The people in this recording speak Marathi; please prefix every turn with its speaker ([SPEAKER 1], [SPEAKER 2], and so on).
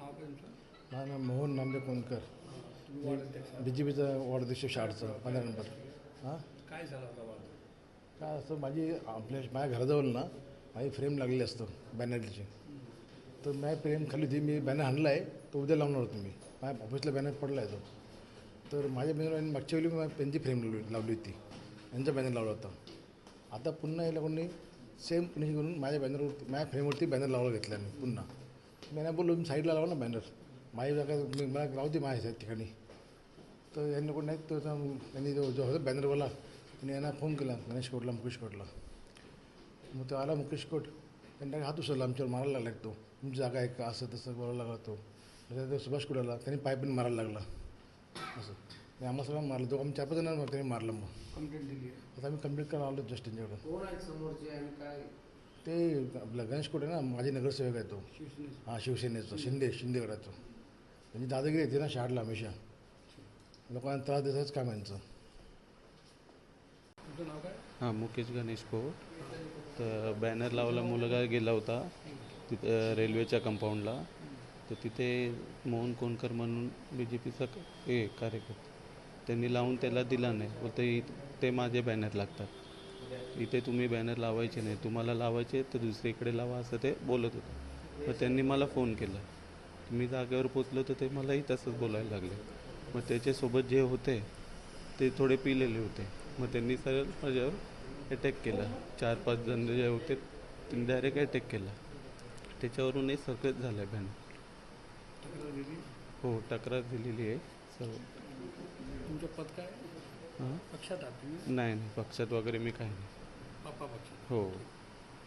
[SPEAKER 1] नाव काय तुमचं?
[SPEAKER 2] माझं नाव मोहन नामदेव कोणकर,
[SPEAKER 1] तुम्ही वार्ड अध्यक्ष आहात.
[SPEAKER 2] BJPचा वाढदिवस शाळेचा 15 नंबर. हां,
[SPEAKER 1] काय झालं होता वाद?
[SPEAKER 2] काय असतं माझ्या घराजवळ ना माझी फ्रेम लागलेली असतं बॅनरची. तर माझी फ्रेम खाली होती, मी बॅनर आणला आहे तो उद्या लावणार होतो. मी माझ्या ऑफिसला बॅनर पडला आहे तो. तर माझ्या बॅनर मागच्या वेळी माझ्या पेनची फ्रेम लावली होती, यांचा बॅनर लावला होता. आता पुन्हा या लोकांनी सेम पुणे करून माझ्या बॅनरवरती माझ्या फ्रेमवरती बॅनर लावायला घेतला मी पुन्हा. मी नाही बोललो, मी साईडला लावा ना बॅनर, माझी जागा मला लावते माझ्या ठिकाणी. तर यांनी कोण नाही, तर त्यांनी जो होता बॅनरवाला त्यांनी यांना फोन केला, गणेश कोटला, मुकेश कोटला. मग तो आला मुकेश कोट, त्यांनी हात उचलला, आमच्यावर मारायला लागला तो, तुमची जागा आहे का असं तसं बोलायला लागला तो. त्याच्यानंतर सुभाष कोटाला त्यांनी पायपीन मारायला लागला असं. मी आम्हाला सगळं मारलं, तो आम्ही 4-5 जणांना त्यांनी मारलं. मग
[SPEAKER 1] कंप्लेंट दिली आहे.
[SPEAKER 2] आता आम्ही कंप्लीट करायला आलो जस्ट त्यांच्याकडं.
[SPEAKER 3] कोण आहेत समोरचे आणि काय?
[SPEAKER 2] ते आपला गणेश कोटे ना, माझे नगरसेवक आहे तो.
[SPEAKER 1] शिवसेनेचं.
[SPEAKER 2] हां, शिवसेनेचा शिंदेगडाचा. त्यांची दादागिरी येते ना शाळेला हमेशा, लोकांना त्रास द्यायचंच काम यांचं.
[SPEAKER 1] तुमचं नाव काय?
[SPEAKER 4] हां, मुकेश गणेश कोट. तर बॅनर लावला, मुलगा गेला होता तिथं रेल्वेच्या कंपाऊंडला. तर तिथे मोहन कोणकर म्हणून BJPचा कार्यकर्ता, त्यांनी लावून त्याला दिला नाही. बोलते ते माझे बॅनर लागतात, इथे तुम्ही बॅनर लावायचे नाही, तुम्हाला लावायचे तर दुसरीकडे लावा, असं ते बोलत होतं. मग त्यांनी मला फोन केला, मी जागेवर पोचलो तर ते मलाही तसंच बोलायला लागले. मग त्याच्यासोबत जे होते ते थोडे पिलेले होते. मग त्यांनी सरळ माझ्यावर अटॅक केला. 4-5 जण जे होते त्यांनी डायरेक्ट अटॅक केला. त्याच्यावरूनही सगळंच झालं आहे बॅनर.
[SPEAKER 1] तक्रार दिली?
[SPEAKER 4] हो, तक्रार दिलेली आहे सर्व.
[SPEAKER 1] तुमचं पद काय?
[SPEAKER 4] हां,
[SPEAKER 1] पक्षात आहात तुम्ही?
[SPEAKER 4] नाही पक्षात वगैरे मी काही नाही.
[SPEAKER 1] बाप्पा पक्षात.
[SPEAKER 4] हो.